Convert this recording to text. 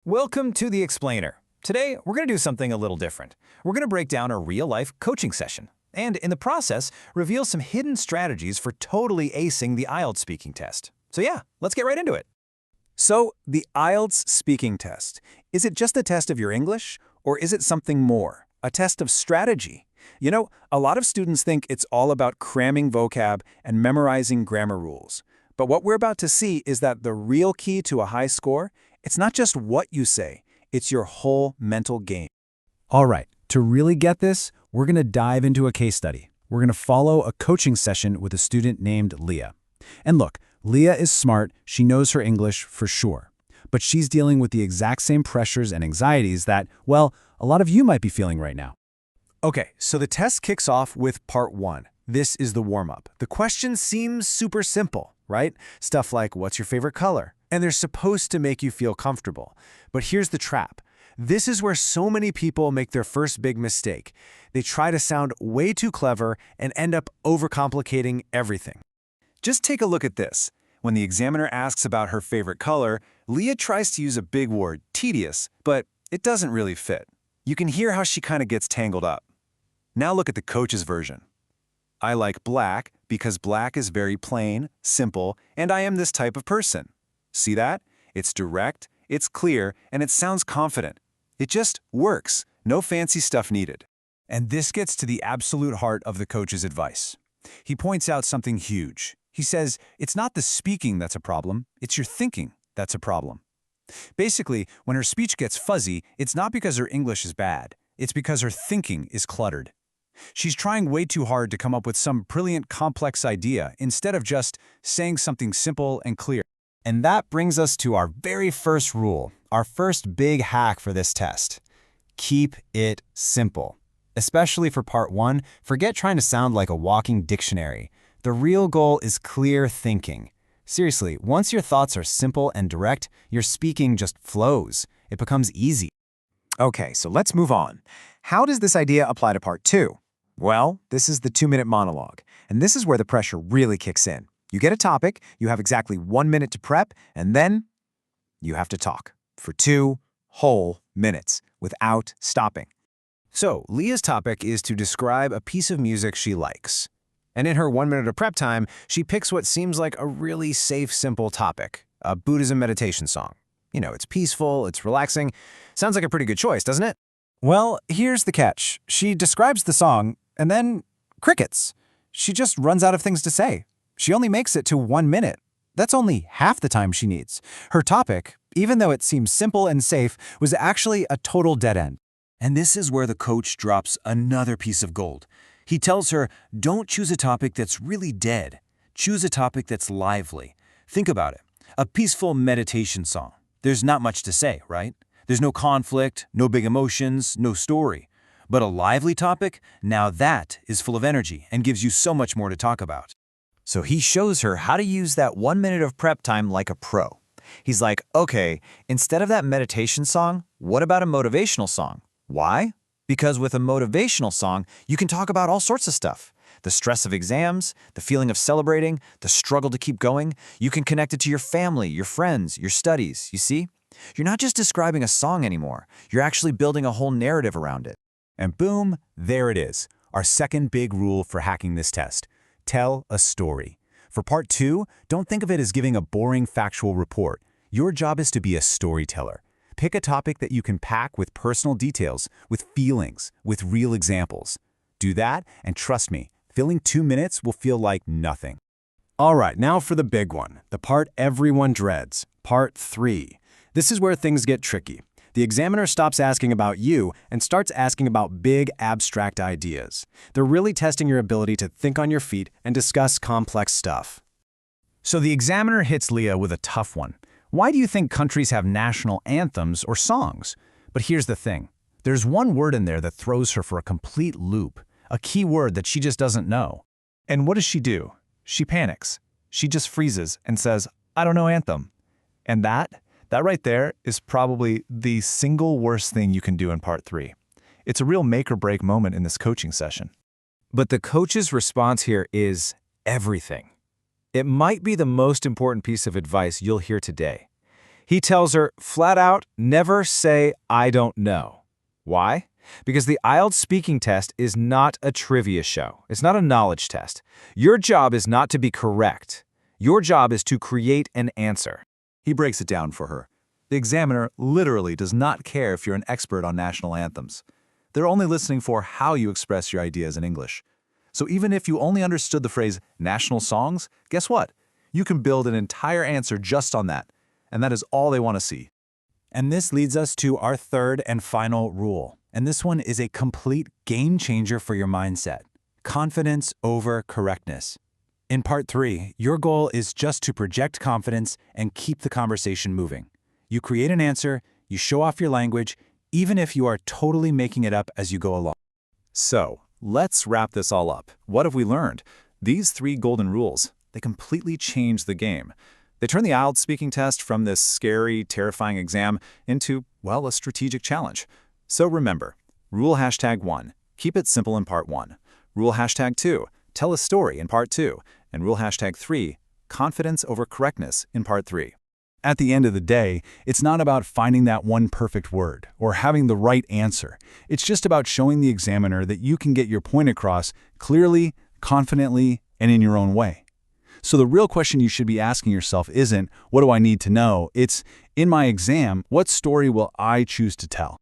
Welcome to The Explainer. Today, we're going to do something a little different. We're going to break down a real-life coaching session, and in the process, reveal some hidden strategies for totally acing the IELTS speaking test. So yeah, let's get right into it. So, the IELTS speaking test. Is it just a test of your English, or is it something more? A test of strategy? You know, a lot of students think it's all about cramming vocab and memorizing grammar rules. But what we're about to see is that the real key to a high score, it's not just what you say, it's your whole mental game. All right, to really get this, we're going to dive into a case study. We're going to follow a coaching session with a student named Leah. And look, Leah is smart, she knows her English for sure. But she's dealing with the exact same pressures and anxieties that, well, a lot of you might be feeling right now. Okay, so the test kicks off with part 1. This is the warm-up. The question seems super simple, right? Stuff like, what's your favorite color? And they're supposed to make you feel comfortable. But here's the trap. This is where so many people make their first big mistake. They try to sound way too clever and end up overcomplicating everything. Just take a look at this. When the examiner asks about her favorite color, Leah tries to use a big word, tedious, but it doesn't really fit. You can hear how she kind of gets tangled up. Now look at the coach's version. I like black because black is very plain, simple, and I am this type of person. See that? It's direct, it's clear, and it sounds confident. It just works. No fancy stuff needed. And this gets to the absolute heart of the coach's advice. He points out something huge. He says, it's not the speaking that's a problem, it's your thinking that's a problem. Basically, when her speech gets fuzzy, it's not because her English is bad. It's because her thinking is cluttered. She's trying way too hard to come up with some brilliant, complex idea instead of just saying something simple and clear. And that brings us to our very first rule, our first big hack for this test. Keep it simple. Especially for part 1, forget trying to sound like a walking dictionary. The real goal is clear thinking. Seriously, once your thoughts are simple and direct, your speaking just flows. It becomes easy. Okay, so let's move on. How does this idea apply to part 2? Well, this is the 2-minute monologue, and this is where the pressure really kicks in. You get a topic, you have exactly 1 minute to prep, and then you have to talk for 2 whole minutes without stopping. So, Leah's topic is to describe a piece of music she likes. And in her 1 minute of prep time, she picks what seems like a really safe, simple topic, a Buddhism meditation song. You know, it's peaceful, it's relaxing. Sounds like a pretty good choice, doesn't it? Well, here's the catch. She describes the song, and then crickets. She just runs out of things to say. She only makes it to 1 minute. That's only half the time she needs. Her topic, even though it seems simple and safe, was actually a total dead end. And this is where the coach drops another piece of gold. He tells her, don't choose a topic that's really dead. Choose a topic that's lively. Think about it. A peaceful meditation song. There's not much to say, right? There's no conflict, no big emotions, no story. But a lively topic, now that is full of energy and gives you so much more to talk about. So he shows her how to use that 1 minute of prep time like a pro. He's like, okay, instead of that meditation song, what about a motivational song? Why? Because with a motivational song, you can talk about all sorts of stuff. The stress of exams, the feeling of celebrating, the struggle to keep going. You can connect it to your family, your friends, your studies, you see? You're not just describing a song anymore. You're actually building a whole narrative around it. And boom, there it is. Our second big rule for hacking this test. Tell a story. For part 2, don't think of it as giving a boring factual report. Your job is to be a storyteller. Pick a topic that you can pack with personal details, with feelings, with real examples. Do that, and trust me, filling 2 minutes will feel like nothing. All right, now for the big one, the part everyone dreads, part 3. This is where things get tricky. The examiner stops asking about you and starts asking about big, abstract ideas. They're really testing your ability to think on your feet and discuss complex stuff. So the examiner hits Leah with a tough one. Why do you think countries have national anthems or songs? But here's the thing. There's one word in there that throws her for a complete loop, a key word that she just doesn't know. And what does she do? She panics. She just freezes and says, I don't know anthem. And that right there is probably the single worst thing you can do in part 3. It's a real make or break moment in this coaching session. But the coach's response here is everything. It might be the most important piece of advice you'll hear today. He tells her, flat out, never say, I don't know. Why? Because the IELTS speaking test is not a trivia show. It's not a knowledge test. Your job is not to be correct. Your job is to create an answer. He breaks it down for her. The examiner literally does not care if you're an expert on national anthems. They're only listening for how you express your ideas in English. So even if you only understood the phrase national songs, guess what? You can build an entire answer just on that. And that is all they want to see. And this leads us to our third and final rule. And this one is a complete game changer for your mindset. Confidence over correctness. In part 3, your goal is just to project confidence and keep the conversation moving. You create an answer, you show off your language, even if you are totally making it up as you go along. So, let's wrap this all up. What have we learned? These 3 golden rules, they completely change the game. They turn the IELTS speaking test from this scary, terrifying exam into, well, a strategic challenge. So remember, rule #1, keep it simple in part 1. Rule #2, tell a story in part 2. And rule #3, confidence over correctness in part 3. At the end of the day, it's not about finding that one perfect word or having the right answer. It's just about showing the examiner that you can get your point across clearly, confidently, and in your own way. So the real question you should be asking yourself isn't, what do I need to know? It's, in my exam, what story will I choose to tell?